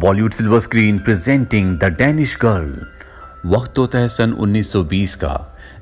Bollywood silver screen presenting the Danish girl. वक्त होता है सन 1920 का,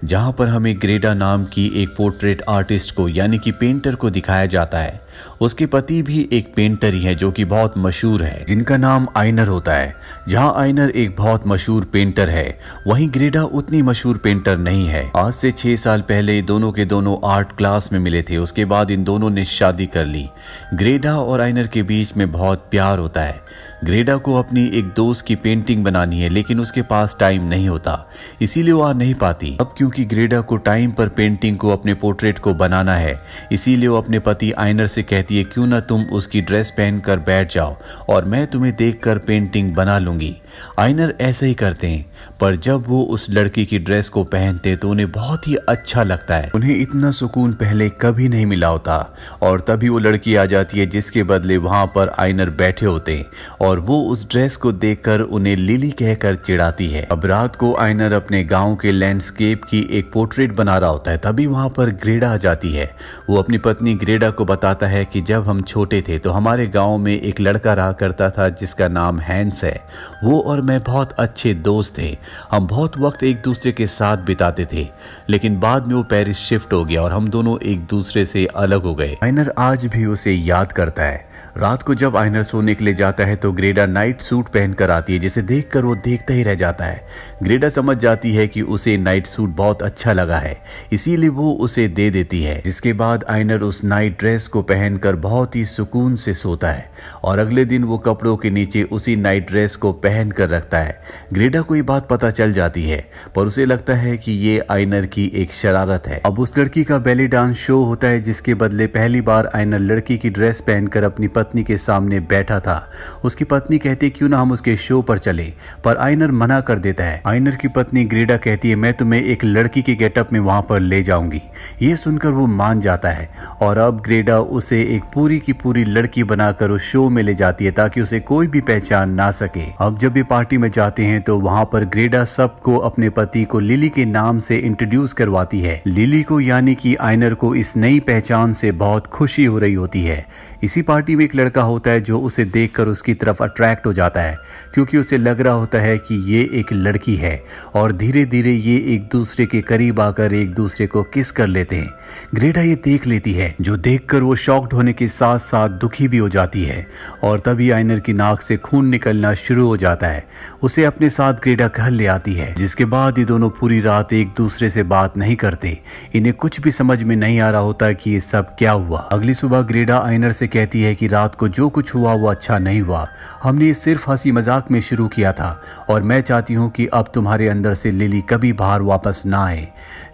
जहां पर हमें ग्रेडा नाम की एक पोर्ट्रेट आर्टिस्ट को यानी कि पेंटर को दिखाया जाता है। उसके पति भी एक पेंटर ही है जो कि बहुत मशहूर है, जिनका नाम आइनर होता है। जहां आइनर एक बहुत मशहूर पेंटर है, वहीं ग्रेडा उतनी मशहूर पेंटर नहीं है। आज से 6 साल पहले दोनों के दोनों आर्ट क्लास में मिले थे। उसके बाद इन दोनों ने शादी कर ली। ग्रेडा और आइनर के बीच में बहुत प्यार होता है। ग्रेडा को अपनी एक दोस्त की पेंटिंग बनानी है, लेकिन उसके पास टाइम नहीं होता, इसीलिए वो आ नहीं पाती। अब क्योंकि ग्रेडा को टाइम पर पेंटिंग को, अपने पोर्ट्रेट को बनाना है, इसीलिए वो अपने पति आइनर से कहती है क्यों ना तुम उसकी ड्रेस पहनकर बैठ जाओ और मैं तुम्हें देखकर पेंटिंग बना लूंगी। आइनर ऐसे ही करते हैं, पर जब वो उस लड़की की ड्रेस को पहनते तो उन्हें बहुत ही अच्छा लगता है। उन्हें इतना सुकून पहले कभी नहीं मिला होता। और तभी वो लड़की आ जाती है जिसके बदले वहां पर आइनर बैठे होते हैं, और वो उस ड्रेस को देखकर उन्हें लिली कहकर चिढ़ाती है। अब रात को आइनर अपने गांव के लैंडस्केप की एक पोर्ट्रेट बना रहा होता है, तभी वहां पर ग्रेडा आ जाती है। वो अपनी पत्नी ग्रेडा को बताता है कि जब हम छोटे थे तो हमारे गांव में एक लड़का रहा करता था जिसका नाम हैंस है। वो और मैं बहुत अच्छे दोस्त थे। हम बहुत वक्त एक दूसरे के साथ बिताते थे, लेकिन बाद में वो पेरिस शिफ्ट हो गया और हम दोनों एक दूसरे से अलग हो गए। आइनर आज भी उसे याद करता है। रात को जब आइनर सोने के लिए जाता है तो ग्रेडा नाइट सूट पहनकर आती है, जिसे देखकर वो देखता ही रह जाता है। ग्रेडा समझ जाती है कि उसे नाइट सूट बहुत अच्छा लगा है, इसीलिए वो उसे दे देती है। जिसके बाद आइनर उस नाइट ड्रेस को पहनकर बहुत ही सुकून से सोता है और अगले दिन वो कपड़ों के नीचे उसी नाइट ड्रेस को पहन कर रखता है। ग्रेडा को ये बात पता चल जाती है, पर उसे लगता है कि ये आइनर की एक शरारत है। अब उस लड़की का बैले डांस शो होता है, जिसके बदले पहली बार आइनर लड़की की ड्रेस पहनकर अपनी पत्नी के सामने बैठा था। उसकी पत्नी कहती क्यों ना हम उसके शो पर चले, पर आइनर मना कर देता है। आइनर की पत्नी ग्रेडा कहती है मैं तुम्हें एक लड़की के गेटअप में वहां पर ले जाऊंगी। ये सुनकर वो मान जाता है और अब ग्रेडा उसे एक पूरी की पूरी लड़की बनाकर उस शो में ले जाती है ताकि उसे कोई भी पहचान ना सके। अब जब ये पार्टी में जाते हैं तो वहां पर ग्रेडा सबको अपने पति को लिली के नाम से इंट्रोड्यूस करवाती है। लिली को यानी कि आइनर को इस नई पहचान से बहुत खुशी हो रही होती है। इसी पार्टी में एक लड़का होता है जो उसे देखकर उसकी तरफ अट्रैक्ट हो जाता है, क्योंकि उसे लग रहा होता है कि ये एक लड़की है, और धीरे धीरे ये एक दूसरे के करीब आकर एक दूसरे को किस कर लेते हैं। ग्रेडा ये देख लेती है, जो देखकर वो शॉक्ड होने के साथ साथ दुखी भी हो जाती है, और तभी आइनर की नाक से खून निकलना शुरू हो जाता है। उसे अपने साथ ग्रेडा घर ले आती है, जिसके बाद ये दोनों पूरी रात एक दूसरे से बात नहीं करते। इन्हें कुछ भी समझ में नहीं आ रहा होता कि ये सब क्या हुआ। अगली सुबह ग्रेडा आइनर से कहती है कि रात को जो कुछ हुआ वो अच्छा नहीं हुआ। हमने सिर्फ हंसी मजाक में शुरू किया था और मैं चाहती हूँ कि अब तुम्हारे अंदर से लिली कभी बाहर वापस ना आए।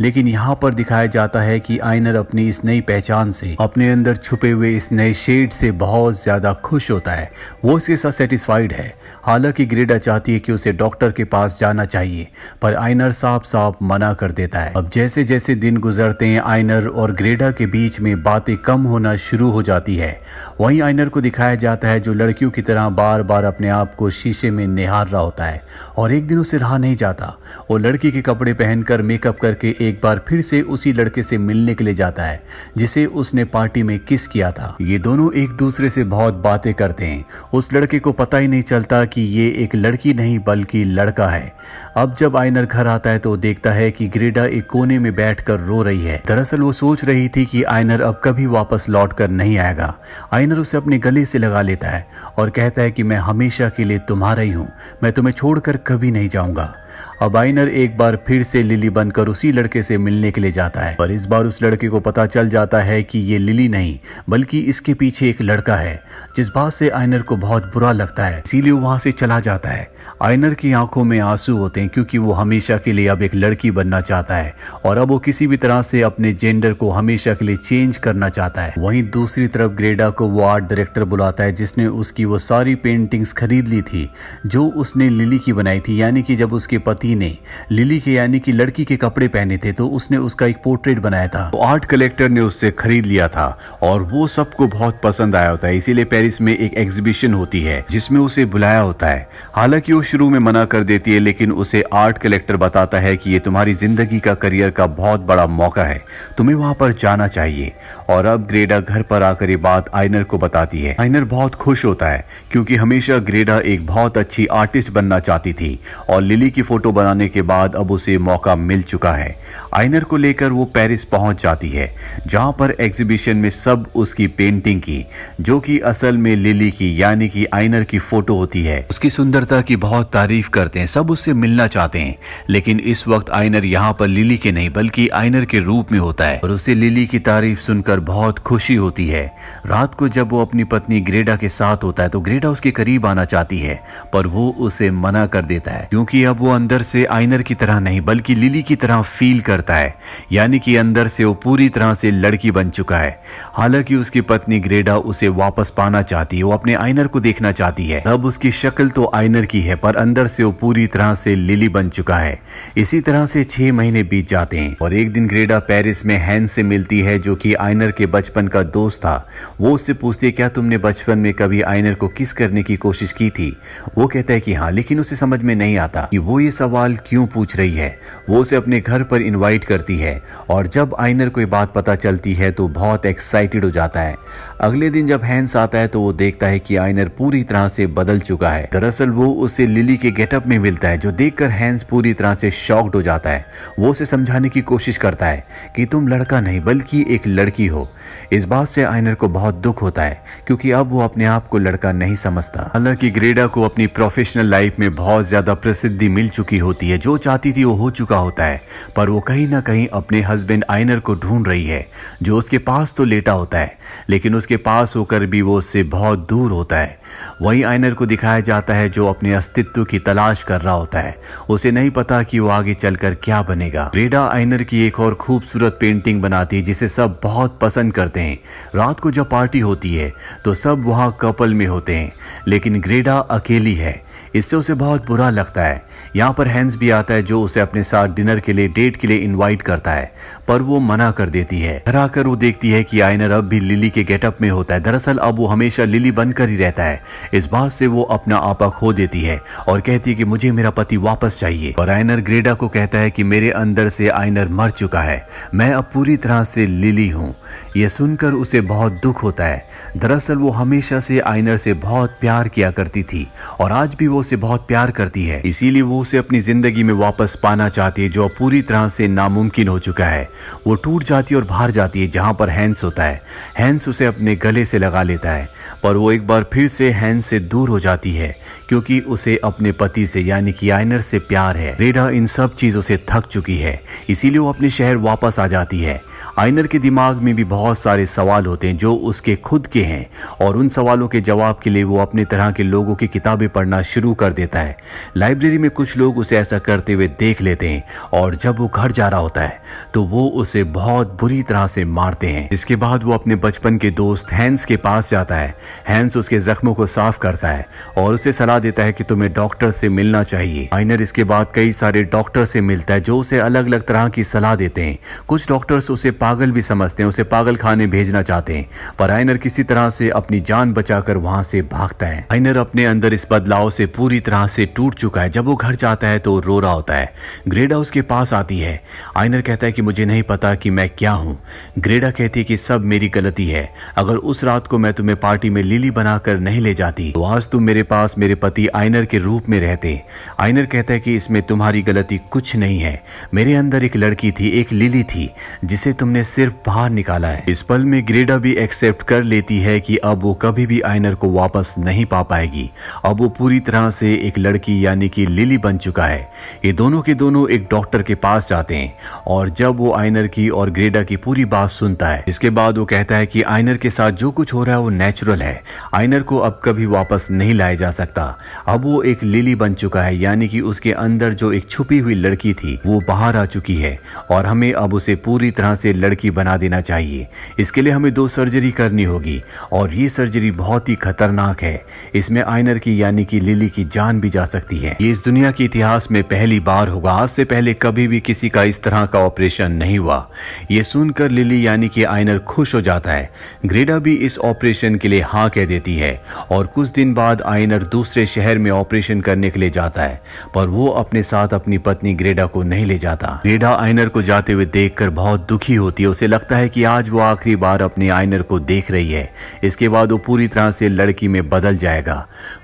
लेकिन यहाँ पर दिखाया जाता है कि आइनर अपनी इस नई पहचान से, अपने अंदर छुपे हुए इस नए शेड से बहुत ज्यादा खुश होता है। वो इसके साथ सेटिस्फाइड है। हालांकि ग्रेडा चाहती है कि उसे डॉक्टर के पास जाना चाहिए, पर आइनर साफ साफ मना कर देता है। अब जैसे जैसे दिन गुजरते हैं, आइनर और ग्रेडा के बीच में बातें कम होना शुरू हो जाती है। वहीं आइनर को दिखाया जाता है जो लड़कियों की तरह बार बार अपने आप को शीशे में निहार रहा होता है, और एक दिन उसे रहा नहीं जाता। वो लड़की के कपड़े पहनकर मेकअप करके एक बार फिर से उसी लड़के से मिलने के लिए जाता है जिसे उसने पार्टी में किस किया था। ये दोनों एक दूसरे से बहुत बातें करते हैं। उस लड़के को पता ही नहीं चलता कि ये एक लड़की नहीं बल्कि लड़का है। अब जब आइनर घर आता है तो देखता है कि ग्रेडा एक कोने में बैठकर रो रही है। दरअसल वो सोच रही थी कि आइनर अब कभी वापस लौट कर नहीं आएगा। आइनर उसे अपने गले से लगा लेता है और कहता है कि मैं हमेशा के लिए तुम्हारा ही हूं, मैं तुम्हें छोड़कर कभी नहीं जाऊंगा। अब आइनर एक बार फिर से लिली बनकर उसी लड़के से मिलने के लिए जाता है, पर इस बार उस लड़के को पता चल जाता है कि ये लिली नहीं बल्कि इसके पीछे एक लड़का है, जिस बात से आइनर को बहुत बुरा लगता है। इसीलिए वो वहां से चला जाता है। आइनर की आंखों में आंसू होते हैं, क्योंकि वो हमेशा के लिए अब एक लड़की बनना चाहता है और अब वो किसी भी तरह से अपने जेंडर को हमेशा के लिए चेंज करना चाहता है। वहीं दूसरी तरफ ग्रेडा को वो आर्ट डायरेक्टर बुलाता है जिसने उसकी वो सारी पेंटिंग्स खरीद ली थी जो उसने लिली की बनाई थी, यानी कि जब उसके पति ने लिली के यानी कि लड़की के कपड़े पहने थे तो उसने उसका एक पोर्ट्रेट बनाया था। तो आर्ट कलेक्टर ने उससे खरीद लिया था और वो सबको बहुत पसंद आया होता है, इसीलिए पेरिस में एक एग्जीबिशन होती है जिसमें उसे बुलाया होता है। हालांकि वो शुरू में मना कर देती है, लेकिन उसे आर्ट कलेक्टर बताता है कि ये तुम्हारी जिंदगी का करियर का बहुत बड़ा मौका है, तुम्हें वहां पर जाना चाहिए। और अब ग्रेडा घर पर आकर ये बात आइनर को बताती है। आइनर बहुत खुश होता है क्योंकि हमेशा ग्रेडा एक बहुत अच्छी आर्टिस्ट बनना चाहती थी और लिली की फोटो बनाने के बाद अब उसे मौका मिल चुका है। आइनर को लेकर वो पेरिस पहुंच जाती है जहां पर एग्जीबिशन में सब उसकी पेंटिंग की, जो कि असल में लिली की यानी कि आइनर की फोटो होती है, उसकी सुंदरता की बहुत तारीफ करते हैं, सब उससे मिलना चाहते हैं। लेकिन इस वक्त आइनर यहाँ पर लिली के नहीं बल्कि आइनर के रूप में होता है और उसे लिली की तारीफ सुनकर बहुत खुशी होती है। रात को जब वो अपनी पत्नी ग्रेडा के साथ होता है तो ग्रेडा उसके करीब आना चाहती है पर वो उसे मना कर देता है क्योंकि अब वो अंदर से आइनर की तरह नहीं बल्कि लिली की तरह फील करता है, यानी कि अंदर से वो पूरी तरह से लड़की बन चुका है। हालांकि उसकी पत्नी ग्रेडा उसे वापस पाना चाहती है, वो अपने आइनर को देखना चाहती है। अब उसकी शक्ल तो आइनर की है पर अंदर से वो पूरी तरह से लिली बन चुका है। इसी तरह से 6 महीने बीत जाते हैं और एक दिन ग्रेडा पेरिस में हैंस से मिलती है जो कि आइनर के बचपन का दोस्त था। वो उससे पूछती है क्या तुमने बचपन में कभी आइनर को किस करने की कोशिश की थी? वो कहता है कि हाँ, लेकिन उसे समझ में नहीं आता कि वो ये सवाल क्यों पूछ रही है। वो उसे अपने घर पर इनवाइट करती है और जब आइनर को ये बात पता चलती है तो बहुत एक्साइटेड हो जाता है। अगले दिन जब हैंस आता है तो वो देखता है कि आइनर पूरी तरह से बदल चुका है। दरअसल वो उसे लिली के गेटअप में मिलता है जो देखकर हैंस पूरी तरह से शॉक्ड हो जाता है। वो उसे समझाने की कोशिश करता है कि तुम लड़का नहीं बल्कि एक लड़की हो। इस बात से आइनर को बहुत दुख होता है क्योंकि अब वो अपने आप को लड़का नहीं समझता। हालांकि ग्रेडा को अपनी प्रोफेशनल लाइफ में बहुत ज्यादा प्रसिद्धि मिल चुकी होती है, जो चाहती थी वो हो चुका होता है, पर वो कहीं ना कहीं अपने हस्बैंड आइनर को ढूंढ रही है जो उसके पास तो लेटा होता है लेकिन उसके पास होकर भी वो उससे बहुत दूर होता है। वहीं आइनर को दिखाया जाता है जो अपने अस्तित्व की तलाश कर रहा होता है, उसे नहीं पता कि वो आगे चलकर क्या बनेगा। ग्रेडा आइनर की एक और खूबसूरत पेंटिंग बनाती है जिसे सब बहुत पसंद करते हैं। रात को जब पार्टी होती है तो सब वहां कपल में होते हैं लेकिन ग्रेडा अकेली है, इससे उसे बहुत बुरा लगता है। यहाँ पर हैंस भी आता है जो उसे अपने साथ डिनर के लिए डेट के लिए इनवाइट करता है पर वो मना कर देती है। घर आकर वो देखती है कि आइनर अब भी लिली के गेटअप में होता है। दरअसल अब वो हमेशा लिली बनकर ही रहता है। इस बात से वो अपना आपा खो देती है और कहती है कि मुझे मेरा पति वापस चाहिए। और आइनर ग्रेडा को कहता है कि मेरे अंदर से आइनर मर चुका है, मैं अब पूरी तरह से लिली हूँ। यह सुनकर उसे बहुत दुख होता है। दरअसल वो हमेशा से आइनर से बहुत प्यार किया करती थी और आज भी वो उसे बहुत प्यार करती है, इसीलिए वो उसे अपनी जिंदगी में वापस पाना चाहती है जो पूरी तरह से नामुमकिन हो चुका है। वो टूट जाती है और बाहर जाती है जहां पर हैंस होता है। हैंस उसे अपने गले से लगा लेता है पर वो एक बार फिर से हैंस से दूर हो जाती है क्योंकि उसे अपने पति से यानी कि आइनर से प्यार है। ग्रेडा इन सब चीजों से थक चुकी है, इसीलिए वो अपने शहर वापस आ जाती है। आइनर के दिमाग में भी बहुत सारे सवाल होते हैं जो उसके खुद के हैं और उन सवालों के जवाब के लिए वो अपने तरह के लोगों की किताबें पढ़ना शुरू कर देता है। लाइब्रेरी में कुछ लोग उसे ऐसा करते हुए देख लेते हैं और जब वो घर जा रहा होता है तो वो उसे बहुत बुरी तरह से मारते हैं। इसके बाद वो अपने बचपन के दोस्त हैंस के पास जाता है। हैंस उसके जख्मों को साफ करता है और उसे सलाह देता है कि तुम्हें डॉक्टर से मिलना चाहिए। आइनर इसके बाद कई सारे डॉक्टर से मिलता है जो उसे अलग अलग तरह की सलाह देते हैं। कुछ डॉक्टर्स उसे पागल भी समझते हैं, उसे पागल खाने भेजना चाहते हैं पर आइनर किसी तरह से अपनी जान बचाकर वहां से भागता है। आइनर अपने अंदर इस बदलाव से पूरी तरह से टूट चुका है। जब वो घर जाता है तो रो रहा होता है। ग्रेडा उसके पास आती है। आइनर कहता है कि मुझे नहीं पता कि मैं क्या हूँ। ग्रेडा कहती है कि सब मेरी गलती है, अगर उस रात को मैं तुम्हें पार्टी में लिली बनाकर नहीं ले जाती तो आज तुम मेरे पास मेरे पति आइनर के रूप में रहते। आइनर कहता है कि इसमें तुम्हारी गलती कुछ नहीं है, मेरे अंदर एक लड़की थी, एक लिली थी जिसे तुमने सिर्फ बाहर निकाला है। इस पल में ग्रेडा भी एक्सेप्ट कर लेती है कि अब वो कभी भी आइनर को वापस नहीं पा पाएगी। अब वो पूरी तरह से एक लड़की यानी कि लिली बन चुका है। ये दोनों के दोनों एक डॉक्टर के पास जाते हैं और जब वो आइनर की और ग्रेडा की पूरी बात सुनता है इसके बाद वो कहता है कि आइनर के साथ जो कुछ हो रहा है वो नेचुरल है, आइनर को अब कभी वापस नहीं लाया जा सकता। अब वो एक लिली बन चुका है यानी कि उसके अंदर जो एक छुपी हुई लड़की थी वो बाहर आ चुकी है और हमें अब उसे पूरी तरह से लड़की बना देना चाहिए। इसके लिए हमें 2 सर्जरी करनी होगी और ये सर्जरी बहुत ही खतरनाक है। इसमें आयनर की यानी कि लिली की जान भी जा सकती है। ये इस दुनिया के इतिहास में पहली बार होगा। आज से पहले कभी भी किसी का इस तरह का ऑपरेशन नहीं हुआ। ये सुनकर लिली यानी कि आयनर खुश हो जाता है। ग्रेडा भी इस ऑपरेशन के लिए हाँ कह देती है और कुछ दिन बाद आयनर दूसरे शहर में ऑपरेशन करने के लिए जाता है, पर वो अपने साथ अपनी पत्नी ग्रेडा को नहीं ले जाता। ग्रेडा आयनर को जाते हुए देखकर बहुत दुखी होती है। उसे लगता है कि आज वो आखिरी बार अपने आयनर को देख रही है। इसके बाद वो पूरी तरह से लड़की में बदल जाएगा।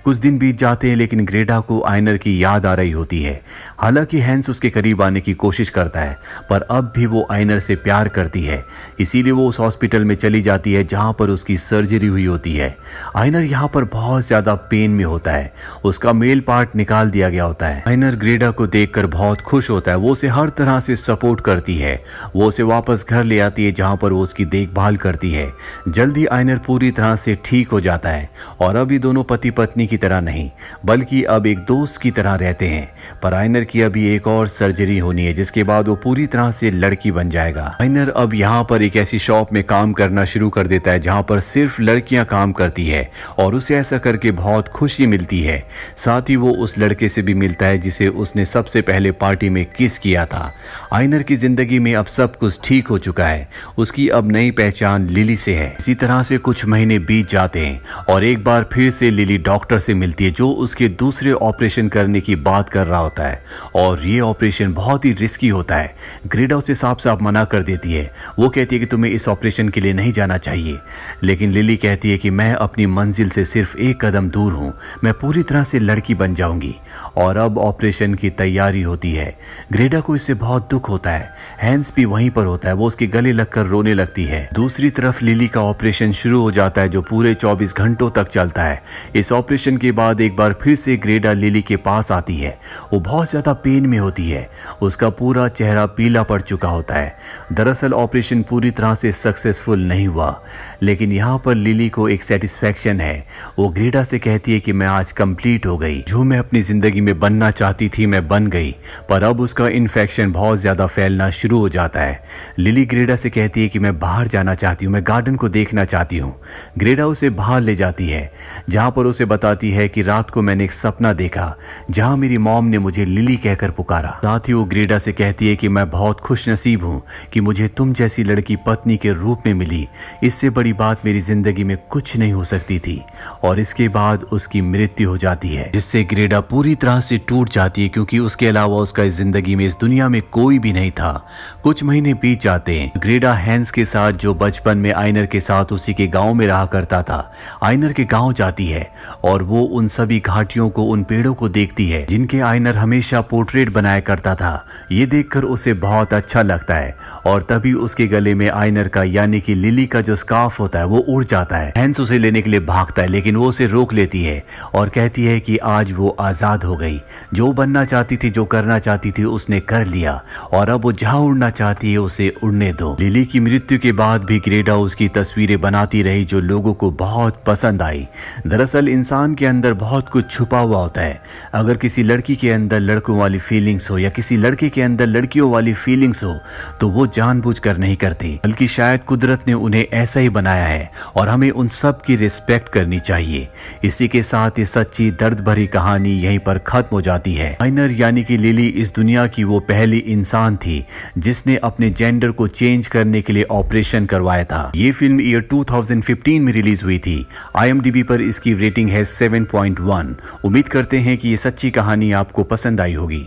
कुछ दिन बीत जाते हैं लेकिन ग्रेडा को आयनर की याद आ रही होती है। हालांकि हैंस उसके करीब आने की कोशिश करता है, पर अब भी वो आयनर से प्यार करती है। इसीलिए वो उस हॉस्पिटल में चली जाती है जहां पर उसकी सर्जरी हुई होती है। आयनर यहाँ पर बहुत ज्यादा पेन में होता है। उसका मेल पार्ट निकाल दिया गया होता है। आयनर ग्रेडा को देखकर बहुत खुश होता है। वो उसे हर तरह से सपोर्ट करती है। वो उसे वापस घर ले आती है जहां पर वो उसकी देखभाल करती है। जल्दी आयनर पूरी तरह से ठीक हो जाता है और अब ये दोनों पति पत्नी की तरह नहीं बल्कि अब एक दोस्त की तरह रहते हैं। पर आयनर की अभी एक और सर्जरी होनी है जिसके बाद वो पूरी तरह से लड़की बन जाएगा। आयनर अब यहाँ पर एक ऐसी शॉप में काम करना शुरू कर देता है जहां पर सिर्फ लड़कियां काम करती है और उसे ऐसा करके बहुत खुशी मिलती है। साथ ही वो उस लड़के से भी मिलता है जिसे उसने सबसे पहले पार्टी में किस किया था। आयनर की जिंदगी में अब सब कुछ ठीक हो चुका है। उसकी अब नई पहचान लिली से है। इसी तरह से कुछ महीने बीत जाते हैं और एक बार फिर से लिली डॉक्टर से मिलती है जो उसके दूसरे ऑपरेशन करने की बात कर रहा होता है और ये ऑपरेशन बहुत ही रिस्की होता है। ग्रेडा उसे साफ साफ मना कर देती है। वो कहती है कि तुम्हें इस ऑपरेशन के लिए नहीं जाना चाहिए, लेकिन लिली कहती है कि मैं अपनी मंजिल से सिर्फ एक कदम दूर हूं। मैं पूरी तरह से लड़की बन जाऊंगी। और अब ऑपरेशन की तैयारी होती है। ग्रेडा को इससे बहुत दुख होता है। हैंस भी वहीं पर होता है। वो उसके गले लगकर रोने लगती है। दूसरी तरफ लिली का ऑपरेशन शुरू हो जाता है जो पूरे 24 घंटों तक चलता है। इस ऑपरेशन के बाद एक बार फिर से ग्रेडा लिली के पास आती है। वो बहुत ज्यादा पेन में होती है। उसका पूरा चेहरा पीला पड़ चुका होता है। दरअसल ऑपरेशन पूरी तरह से सक्सेसफुल नहीं हुआ, लेकिन यहाँ पर लिली को एक सेटिस्फैक्शन है। वो ग्रेडा से कहती है कि मैं आज कंप्लीट हो गई। जो मैं अपनी जिंदगी में बनना चाहती थी मैं बन गई। पर अब उसका इन्फेक्शन बहुत ज्यादा फैलना शुरू हो जाता है। लिली ग्रेडा से कहती है कि मैं बाहर जाना चाहती हूँ, मैं गार्डन को देखना चाहती हूँ। ग्रेडा उसे बाहर ले जाती है जहाँ पर उसे बताती है कि रात को मैंने एक सपना देखा जहाँ मेरी मॉम ने मुझे लिली कहकर पुकारा। साथ ही वो ग्रेडा से कहती है कि मैं बहुत खुश नसीब हूँ कि मुझे तुम जैसी लड़की पत्नी के रूप में मिली। इससे बड़ी बात मेरी जिंदगी में कुछ नहीं हो सकती थी। और इसके बाद उसकी मृत्यु हो जाती है जिससे ग्रेडा पूरी तरह से टूट जाती है क्योंकि उसके अलावा उसका इस जिंदगी में इस दुनिया में कोई भी नहीं था। कुछ महीने बीत जाते हैं। ग्रेडा हैंस के साथ जो बचपन में आयनर के साथ उसी के गांव में रहा करता था आयनर के गांव जाती है और वो उन सभी घाटियों को उन पेड़ों को देखती है जिनके आयनर हमेशा पोर्ट्रेट बनाया करता था। ये देखकर उसे बहुत अच्छा लगता है और तभी उसके गले में आयनर का यानी कि लिली का जो स्कार्फ होता है वो उड़ जाता है। हैंस उसे लेने के लिए भागता है लेकिन वो उसे रोक लेती है और कहती है कि आज वो आजाद हो गई। जो बनना चाहती थी, जो करना चाहती थी उसने कर लिया और अब वो जहां उड़ना चाहती है उसे उड़ने दो। लिली की मृत्यु के बाद भी ग्रेडा उसकी तस्वीरें बनाती रही जो लोगों को बहुत पसंद आई। दरअसल इंसान के अंदर बहुत कुछ छुपा हुआ होता है। अगर किसी लड़की के अंदर लड़कों वाली फीलिंग्स हो या किसी लड़के के अंदर लड़कियों वाली फीलिंग्स हो तो वो जानबूझकर नहीं करती, बल्कि शायद कुदरत ने उन्हें ऐसा ही बनाया है और हमें उन सब की रिस्पेक्ट करनी चाहिए। इसी के साथ ये सच्ची दर्द भरी कहानी यहीं पर खत्म हो जाती है। आयनर यानी कि लिली इस दुनिया की वो पहली इंसान थी जिसने अपने जेंडर को चेंज करने के लिए ऑपरेशन करवाया था। ये फिल्म ईयर 2015 में रिलीज हुई थी। IMDb पर इसकी रेटिंग है 7.1। उम्मीद करते हैं कि ये सच्ची कहानी आपको पसंद आई होगी।